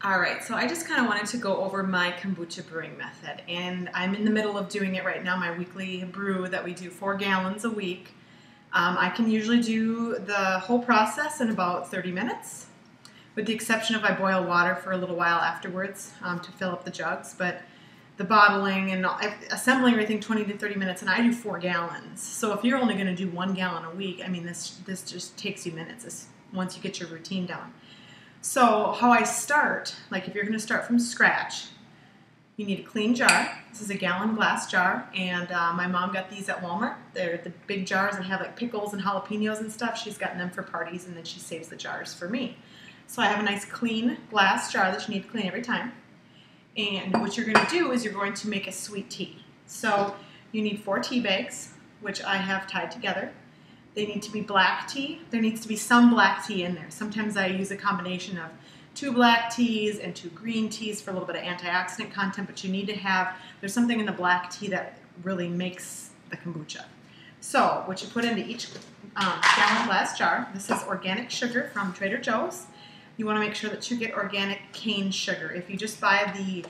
All right, so I just kind of wanted to go over my kombucha brewing method, and I'm in the middle of doing it right now, my weekly brew that we do 4 gallons a week. I can usually do the whole process in about 30 minutes, with the exception of I boil water for a little while afterwards to fill up the jugs, but the bottling and assembling everything 20 to 30 minutes, and I do 4 gallons. So if you're only going to do 1 gallon a week, I mean, this just takes you minutes once you get your routine down. So how I start, like if you're going to start from scratch, you need a clean jar. This is a gallon glass jar, and my mom got these at Walmart. They're the big jars that have like pickles and jalapenos and stuff. She's gotten them for parties, and then she saves the jars for me. So I have a nice clean glass jar that you need to clean every time. And what you're going to do is you're going to make a sweet tea. So you need 4 tea bags, which I have tied together. They need to be black tea. There needs to be some black tea in there. Sometimes I use a combination of 2 black teas and 2 green teas for a little bit of antioxidant content, but you need to have, there's something in the black tea that really makes the kombucha. So what you put into each gallon glass jar, this is organic sugar from Trader Joe's. You want to make sure that you get organic cane sugar. If you just buy the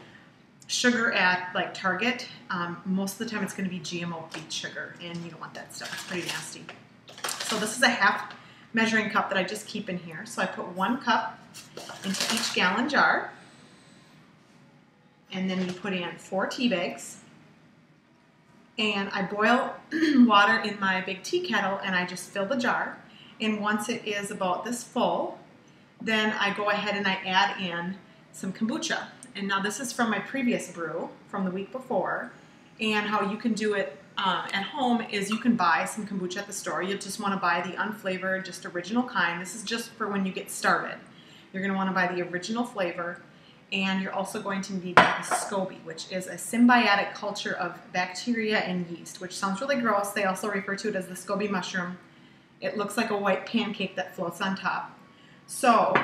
sugar at like Target, most of the time it's going to be GMO beet sugar, and you don't want that stuff. It's pretty nasty. So this is a half measuring cup that I just keep in here. So I put 1 cup into each gallon jar, and then you put in 4 tea bags, and I boil water in my big tea kettle, and I just fill the jar. And once it is about this full, then I go ahead and I add in some kombucha. And now this is from my previous brew from the week before, and how you can do it at home is you can buy some kombucha at the store. You just want to buy the unflavored, just original kind. This is just for when you get started. You're going to want to buy the original flavor, and you're also going to need a SCOBY, which is a symbiotic culture of bacteria and yeast, which sounds really gross. They also refer to it as the SCOBY mushroom. It looks like a white pancake that floats on top. So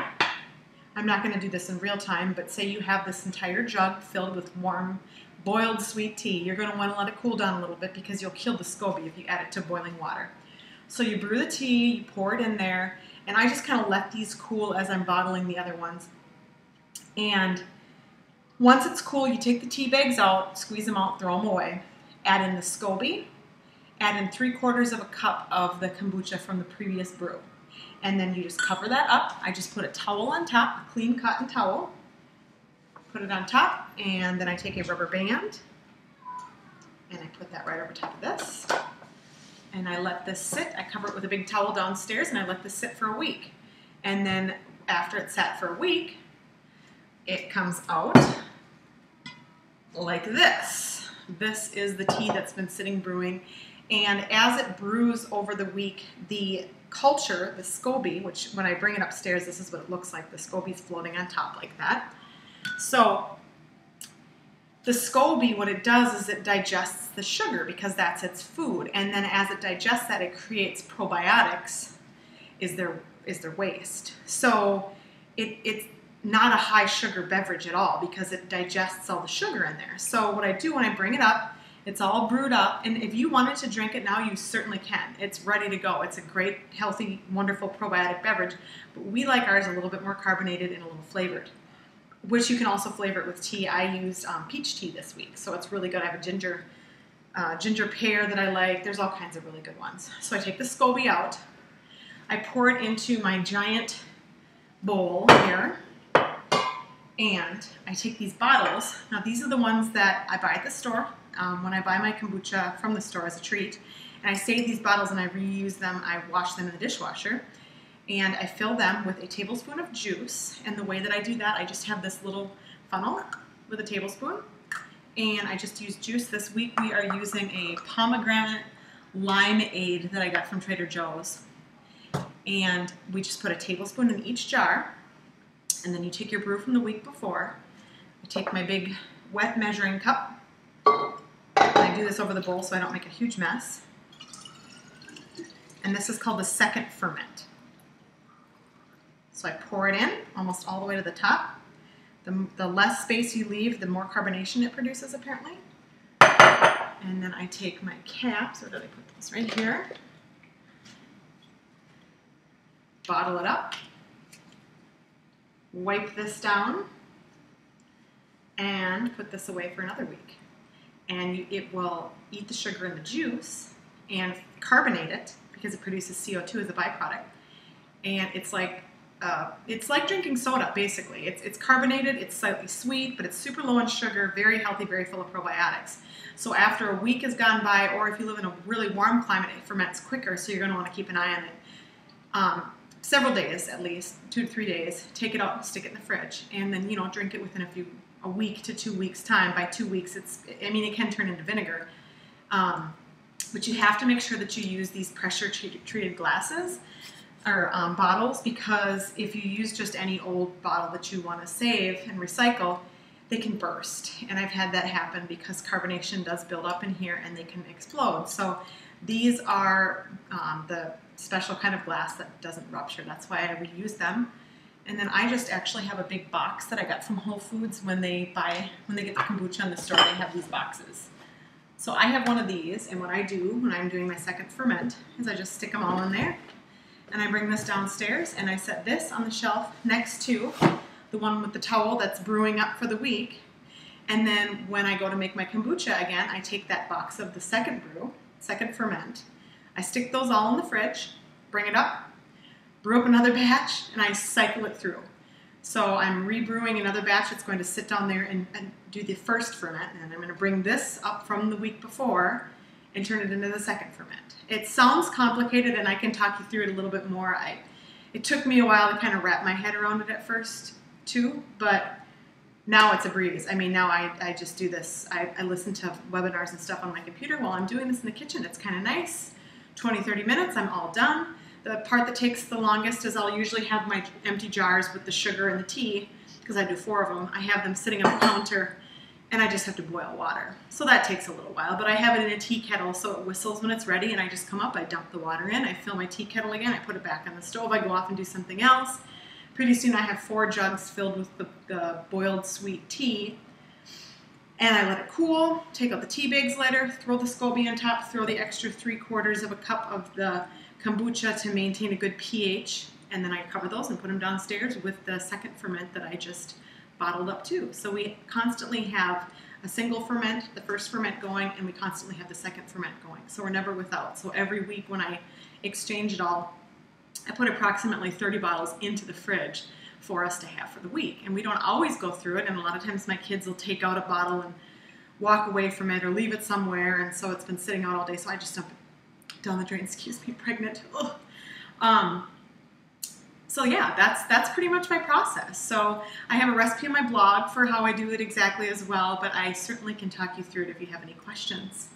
I'm not going to do this in real time, but say you have this entire jug filled with warm boiled sweet tea. You're going to want to let it cool down a little bit because you'll kill the SCOBY if you add it to boiling water. So you brew the tea, you pour it in there, and I just kind of let these cool as I'm bottling the other ones. And once it's cool, you take the tea bags out, squeeze them out, throw them away, add in the SCOBY, add in 3/4 of a cup of the kombucha from the previous brew. And then you just cover that up. I just put a towel on top, a clean cotton towel, put it on top, and then I take a rubber band and I put that right over top of this. And I let this sit. I cover it with a big towel downstairs, and I let this sit for a week. And then after it's sat for a week, it comes out like this. This is the tea that's been sitting brewing. And as it brews over the week, the culture, the SCOBY, which when I bring it upstairs, this is what it looks like. The SCOBY's floating on top like that. So the SCOBY, what it does is it digests the sugar because that's its food. And then as it digests that, it creates probiotics, is their waste. So it's not a high sugar beverage at all because it digests all the sugar in there. So what I do when I bring it up, it's all brewed up, and if you wanted to drink it now, you certainly can. It's ready to go. It's a great, healthy, wonderful probiotic beverage, but we like ours a little bit more carbonated and a little flavored, which you can also flavor it with tea. I used peach tea this week, so it's really good. I have a ginger pear that I like. There's all kinds of really good ones. So I take the SCOBY out. I pour it into my giant bowl here, and I take these bottles. Now these are the ones that I buy at the store. When I buy my kombucha from the store as a treat, and I save these bottles and I reuse them, I wash them in the dishwasher, and I fill them with a tablespoon of juice. And the way that I do that, I just have this little funnel with a tablespoon, and I just use juice. This week we are using a pomegranate limeade that I got from Trader Joe's, and we just put a tablespoon in each jar, and then you take your brew from the week before. I take my big wet measuring cup, and I do this over the bowl so I don't make a huge mess. And this is called the second ferment. So I pour it in almost all the way to the top. The less space you leave, the more carbonation it produces, apparently. And then I take my caps, or did I put this right here? Bottle it up. Wipe this down. and put this away for another week. And it will eat the sugar in the juice and carbonate it because it produces CO2 as a byproduct. And it's like drinking soda, basically. It's carbonated, it's slightly sweet, but it's super low in sugar, very healthy, very full of probiotics. So after a week has gone by, or if you live in a really warm climate, it ferments quicker, so you're going to want to keep an eye on it. Several days at least, 2 to 3 days, take it out and stick it in the fridge. And then, drink it within a week to 2 weeks time. By 2 weeks, it can turn into vinegar. But you have to make sure that you use these pressure treated glasses or bottles, because if you use just any old bottle that you want to save and recycle, they can burst. And I've had that happen because carbonation does build up in here and they can explode. So these are the special kind of glass that doesn't rupture. That's why I reuse them. And then I just actually have a big box that I got from Whole Foods when they get the kombucha in the store. They have these boxes. So I have one of these, and what I do when I'm doing my second ferment is I just stick them all in there, and I bring this downstairs and I set this on the shelf next to the one with the towel that's brewing up for the week. And then when I go to make my kombucha again, I take that box of the second ferment, I stick those all in the fridge, bring it up, brew up another batch, and I cycle it through. So I'm rebrewing another batch that's going to sit down there and do the first ferment, and I'm going to bring this up from the week before and turn it into the second ferment. It sounds complicated, and I can talk you through it a little bit more. It took me a while to kind of wrap my head around it at first too, but now it's a breeze. I mean, now I just do this. I listen to webinars and stuff on my computer while I'm doing this in the kitchen. It's kind of nice. 20, 30 minutes, I'm all done. The part that takes the longest is I'll usually have my empty jars with the sugar and the tea, because I do 4 of them. I have them sitting on the counter, and I just have to boil water. So that takes a little while, but I have it in a tea kettle, so it whistles when it's ready, and I just come up, I dump the water in, I fill my tea kettle again, I put it back on the stove, I go off and do something else. Pretty soon I have 4 jugs filled with the boiled sweet tea, and I let it cool, take out the tea bags later, throw the SCOBY on top, throw the extra 3/4 of a cup of the kombucha to maintain a good pH, and then I cover those and put them downstairs with the second ferment that I just bottled up too. So we constantly have a single ferment, the first ferment going, and we constantly have the second ferment going. So we're never without. So every week when I exchange it all, I put approximately 30 bottles into the fridge for us to have for the week. And we don't always go through it, and a lot of times my kids will take out a bottle and walk away from it or leave it somewhere, and so it's been sitting out all day, so I just dump it down the drain. Excuse me, pregnant. So yeah, that's pretty much my process. So I have a recipe on my blog for how I do it exactly as well, but I certainly can talk you through it if you have any questions.